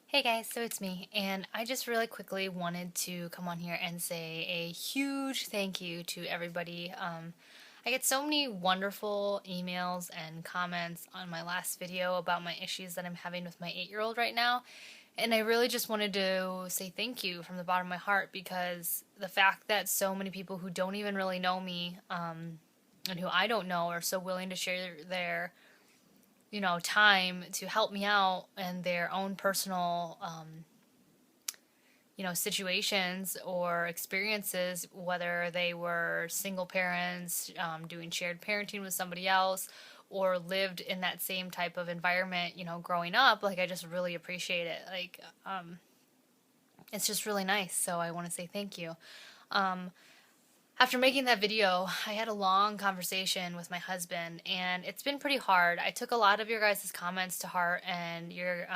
Hey guys, so it's me, and I just really quickly wanted to come on here and say a huge thank you to everybody. I get so many wonderful emails and comments on my last video about my issues that I'm having with my 8-year-old right now, and I really just wanted to say thank you from the bottom of my heart because the fact that so many people who don't even really know me, and who I don't know are so willing to share their time to help me out and their own personal, situations or experiences, whether they were single parents, doing shared parenting with somebody else, or lived in that same type of environment, growing up. Like, I just really appreciate it. Like, it's just really nice. So I want to say thank you. Um, After making that video, I had a long conversation with my husband, and it's been pretty hard. I took a lot of your guys' comments to heart and your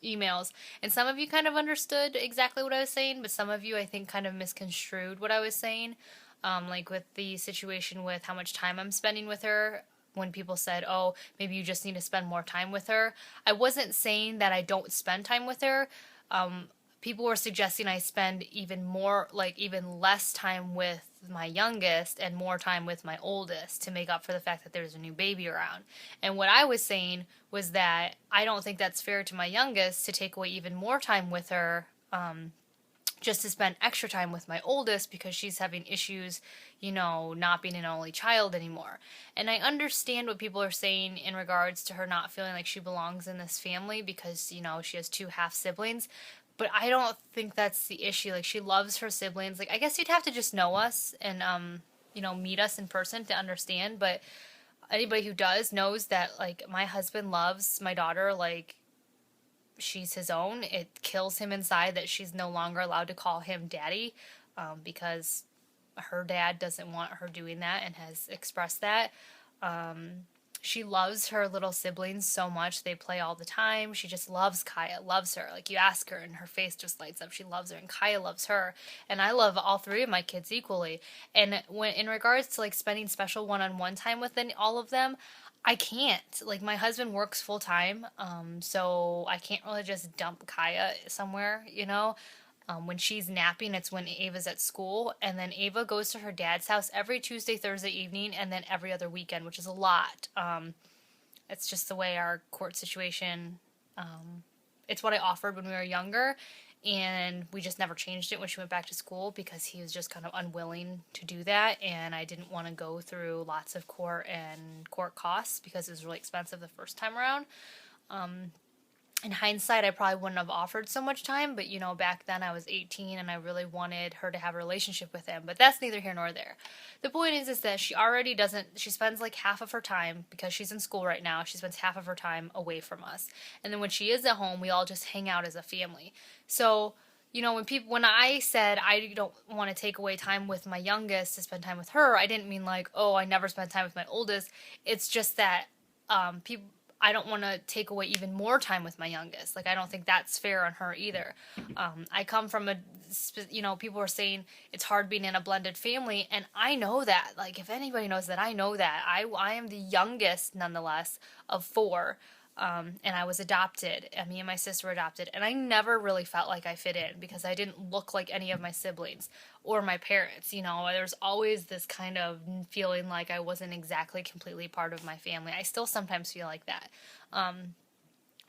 emails, and some of you kind of understood exactly what I was saying, but some of you, I think, kind of misconstrued what I was saying. Like with the situation with how much time I'm spending with her. When people said, oh, maybe you just need to spend more time with her, I wasn't saying that I don't spend time with her. People were suggesting I spend even more, like even less time with my youngest and more time with my oldest to make up for the fact that there's a new baby around. And what I was saying was that I don't think that's fair to my youngest to take away even more time with her, just to spend extra time with my oldest because she's having issues, not being an only child anymore. And I understand what people are saying in regards to her not feeling like she belongs in this family because, she has two half siblings. But I don't think that's the issue. Like, she loves her siblings. Like, I guess you'd have to just know us and, meet us in person to understand. But anybody who does knows that, like, my husband loves my daughter like she's his own. It kills him inside that she's no longer allowed to call him daddy, because her dad doesn't want her doing that and has expressed that. She loves her little siblings so much. They play all the time. She just loves Kaya, loves her. Like, you ask her and her face just lights up. She loves her, and Kaya loves her. And I love all three of my kids equally. And when in regards to like spending special one-on-one time with all of them, I can't. Like, my husband works full time, so I can't really just dump Kaya somewhere. When she's napping, it's when Ava's at school, and then Ava goes to her dad's house every Tuesday, Thursday evening, and then every other weekend, which is a lot. It's just the way our court situation. It's what I offered when we were younger, and we just never changed it when she went back to school because he was just kind of unwilling to do that, and I didn't want to go through lots of court and court costs because it was really expensive the first time around. In hindsight, I probably wouldn't have offered so much time, but back then I was 18 and I really wanted her to have a relationship with him. But that's neither here nor there. The point is that she already doesn't, she spends like half of her time, because she's in school right now, she spends half of her time away from us. And then when she is at home, we all just hang out as a family. So, when I said I don't want to take away time with my youngest to spend time with her, I didn't mean like, oh, I never spend time with my oldest. It's just that, people, I don't want to take away even more time with my youngest. Like, I don't think that's fair on her either. I come from people are saying it's hard being in a blended family, and I know that. Like, if anybody knows that, I know that. I am the youngest, nonetheless, of four. And I was adopted, and me and my sister were adopted, and I never really felt like I fit in because I didn't look like any of my siblings or my parents. There's always this kind of feeling like I wasn't exactly completely part of my family. I still sometimes feel like that.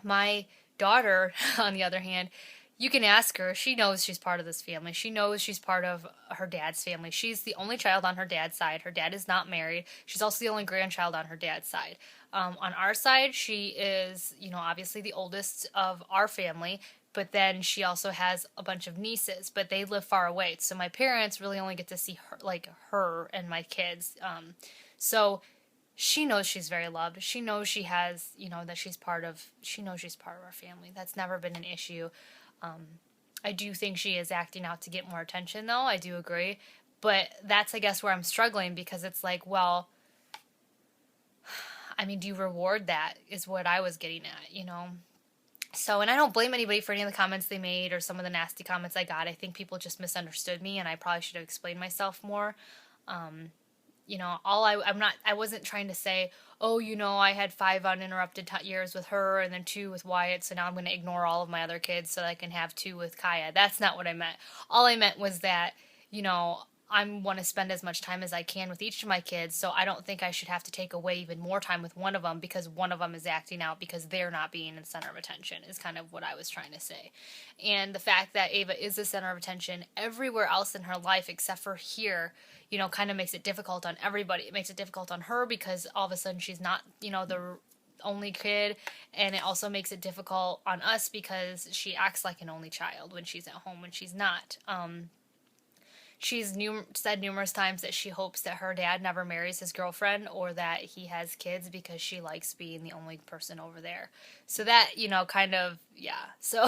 My daughter, on the other hand, you can ask her. She knows she's part of this family. She knows she's part of her dad's family. She's the only child on her dad's side. Her dad is not married. She's also the only grandchild on her dad's side. On our side, she is, obviously the oldest of our family, but then she also has a bunch of nieces, but they live far away. So my parents really only get to see her, like her and my kids. So she knows she's very loved. She knows she has, that she knows she's part of our family. That's never been an issue. I do think she is acting out to get more attention, though. I do agree. But that's, I guess, where I'm struggling, because it's like, well, I mean, do you reward that, is what I was getting at. So, and I don't blame anybody for any of the comments they made or some of the nasty comments I got. I think people just misunderstood me, and I probably should have explained myself more. I wasn't trying to say, oh, I had 5 uninterrupted years with her and then 2 with Wyatt, so now I'm going to ignore all of my other kids so that I can have 2 with Kaya. That's not what I meant. All I meant was that, you know, I want to spend as much time as I can with each of my kids, so I don't think I should have to take away even more time with one of them because one of them is acting out because they're not being the center of attention, is kind of what I was trying to say. And the fact that Ava is the center of attention everywhere else in her life except for here, kind of makes it difficult on everybody. It makes it difficult on her because all of a sudden she's not, the only kid, and it also makes it difficult on us because she acts like an only child when she's at home when she's not. She's said numerous times that she hopes that her dad never marries his girlfriend or that he has kids because she likes being the only person over there. So that, kind of, yeah. So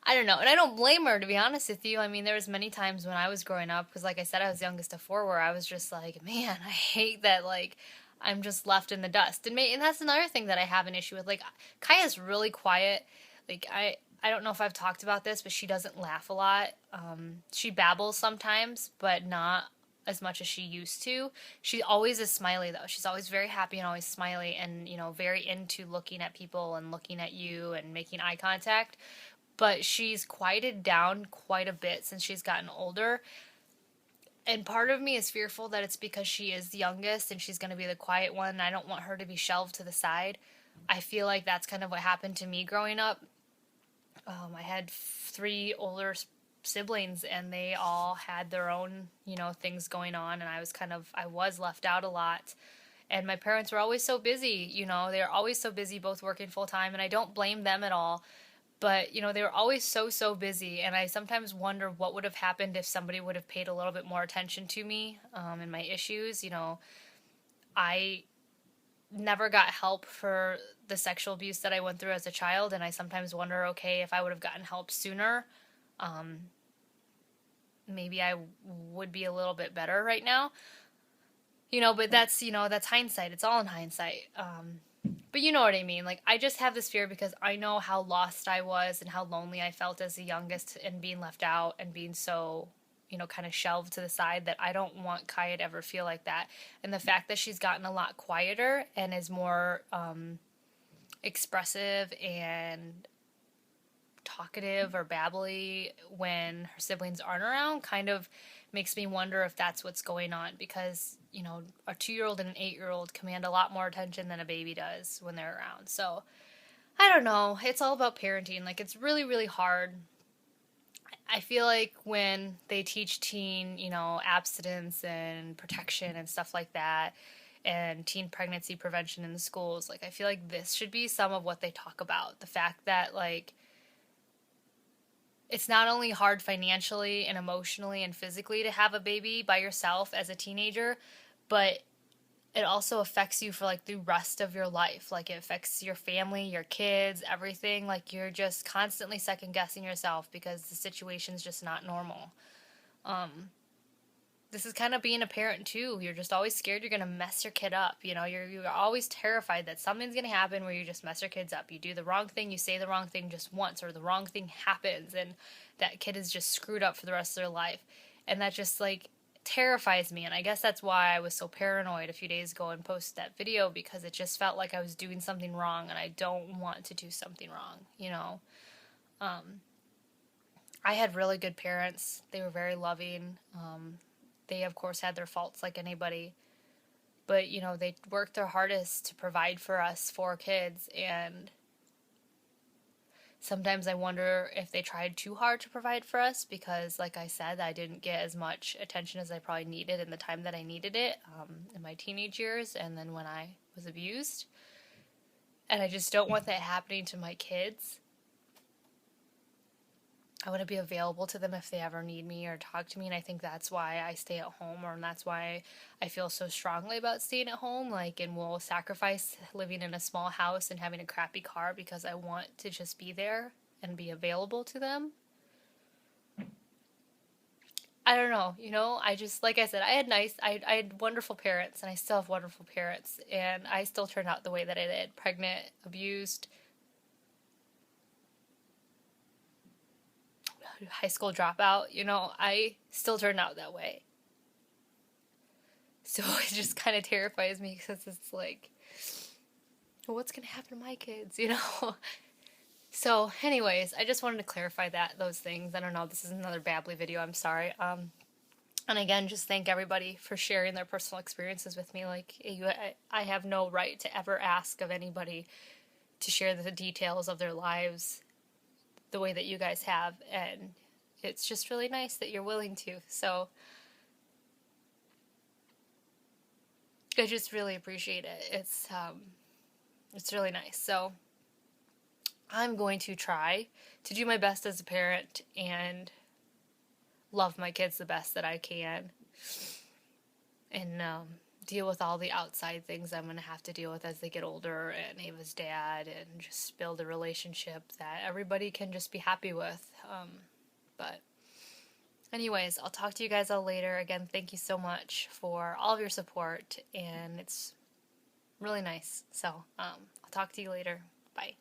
I don't know. And I don't blame her, to be honest with you. I mean, there was many times when I was growing up, because like I said, I was youngest of 4, where I was just like, man, I hate that, like, I'm just left in the dust. And that's another thing that I have an issue with. Like, Kaya's really quiet. Like, I don't know if I've talked about this, but she doesn't laugh a lot. She babbles sometimes, but not as much as she used to. She always is smiley, though. She's always very happy and always smiley and, very into looking at people and looking at you and making eye contact. But she's quieted down quite a bit since she's gotten older. And part of me is fearful that it's because she is the youngest and she's going to be the quiet one. And I don't want her to be shelved to the side. I feel like that's kind of what happened to me growing up. I had 3 older siblings and they all had their own, things going on, and I was left out a lot. And my parents were always so busy, they were always so busy, both working full time, and I don't blame them at all. But, they were always so busy, and I sometimes wonder what would have happened if somebody would have paid a little bit more attention to me and my issues. I never got help for the sexual abuse that I went through as a child, and I sometimes wonder, okay, if I would have gotten help sooner, maybe I would be a little bit better right now. But that's hindsight. It's all in hindsight. But you know what I mean? Like, I just have this fear because I know how lost I was and how lonely I felt as the youngest and being left out and being so, kind of shelved to the side, that I don't want Kaya to ever feel like that. And the fact that she's gotten a lot quieter and is more expressive and talkative or babbly when her siblings aren't around kind of makes me wonder if that's what's going on, because a 2-year-old and an 8-year-old command a lot more attention than a baby does when they're around. So I don't know, it's all about parenting. Like, it's really hard. I feel like when they teach teen abstinence and protection and stuff like that, and teen pregnancy prevention in the schools, like, I feel like this should be some of what they talk about. The fact that, like, it's not only hard financially and emotionally and physically to have a baby by yourself as a teenager, but it also affects you for, like, the rest of your life. Like, it affects your family, your kids, everything. Like, you're just constantly second guessing yourself because the situation's just not normal. This is kind of being a parent too. You're just always scared you're going to mess your kid up. You're always terrified that something's going to happen where you just mess your kids up. You do the wrong thing, you say the wrong thing just once, or the wrong thing happens and that kid is just screwed up for the rest of their life. And that just, like, terrifies me. And I guess that's why I was so paranoid a few days ago and posted that video, because it just felt like I was doing something wrong and I don't want to do something wrong, I had really good parents. They were very loving. They, of course, had their faults like anybody. But, they worked their hardest to provide for us 4 kids. And sometimes I wonder if they tried too hard to provide for us because, like I said, I didn't get as much attention as I probably needed in the time that I needed it in my teenage years and then when I was abused. And I just don't want that happening to my kids. I want to be available to them if they ever need me or talk to me, and I think that's why I stay at home, and that's why I feel so strongly about staying at home, like, and will sacrifice living in a small house and having a crappy car because I want to just be there and be available to them. I don't know, I just, like I said, I had wonderful parents, and I still have wonderful parents, and I still turned out the way that I did, pregnant, abused, high school dropout, I still turned out that way. So it just kind of terrifies me because it's like, well, what's going to happen to my kids, you know? So anyways, I just wanted to clarify those things. I don't know, this is another babbly video, I'm sorry. And again, just thank everybody for sharing their personal experiences with me. Like, I have no right to ever ask of anybody to share the details of their lives the way that you guys have, and it's just really nice that you're willing to. So I just really appreciate it. It's really nice. So I'm going to try to do my best as a parent and love my kids the best that I can, and deal with all the outside things I'm going to have to deal with as they get older, and Ava's dad, and just build a relationship that everybody can just be happy with. But anyways, I'll talk to you guys all later. Again, thank you so much for all of your support, and it's really nice. So I'll talk to you later. Bye.